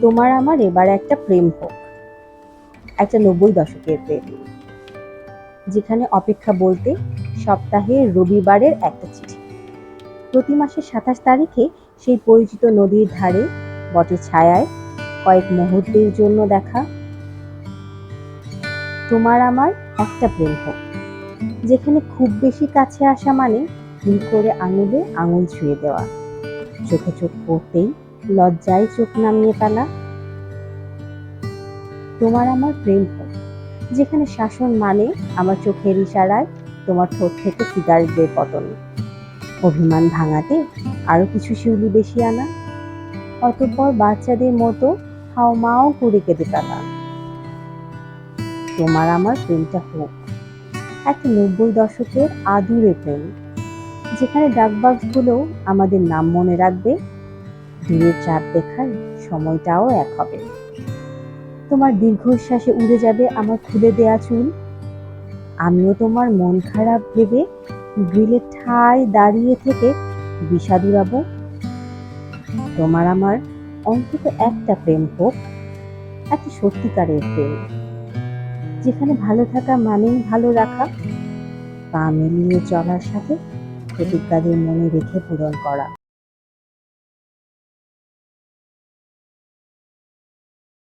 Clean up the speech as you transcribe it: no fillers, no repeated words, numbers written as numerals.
তোমার আমার এবার একটা প্রেম হোক, একটা 90 দশকের প্রেম, যেখানে অপেক্ষা বলতে সপ্তাহের রবিবারের একটা চিঠি, প্রতি মাসের 27 তারিখে সেই পরিচিত নদীর ধারে বটের ছায়ায় কয়েক মুহূর্তের জন্য দেখা। তোমার আমার একটা প্রেম হোক, যেখানে খুব বেশি কাছে আসা মানে ভুল করে আঙুলে আঙুল ছুঁয়ে দেওয়া, চোখে চোখ পড়তেই লজ্জায় চোখ নামিয়ে ফেলা। তোমার আমার প্রেম হোক, যেখানে শাসন মানে আমার চোখের ইশারায় তোমার ঠোঁট থেকে সিগারেটের পতন, অভিমান ভাঙাতে আরো কিছু শিউলি বেশি আনা, অতঃপর বাচ্চাদের মতো হাউমাউ করে কেঁদে ফেলা। তোমার আমার প্রেমটা হোক একটা 90 দশকের আদুরে প্রেম, যেখানে ডাকবাক্সগুলো আমাদের নাম মনে রাখবে, দূরের চাঁদ দেখার সময়টাও এক হবে। তোমার দীর্ঘশ্বাসে উড়ে যাবে আমার খুলে দেয়া চুল, আমিও তোমার মন খারাপ ভেবে গ্রিলের ঠায় দাঁড়িয়ে থেকে বিষাদ উড়াবো। তোমার আমার অন্তত একটা প্রেম হোক, একটা সত্যিকারের প্রেম, যেখানে ভালো থাকা মানেই ভালো রাখা, পা মিলিয়ে চলার সাথে প্রতিজ্ঞাদের মনে রেখে পূরণ করা।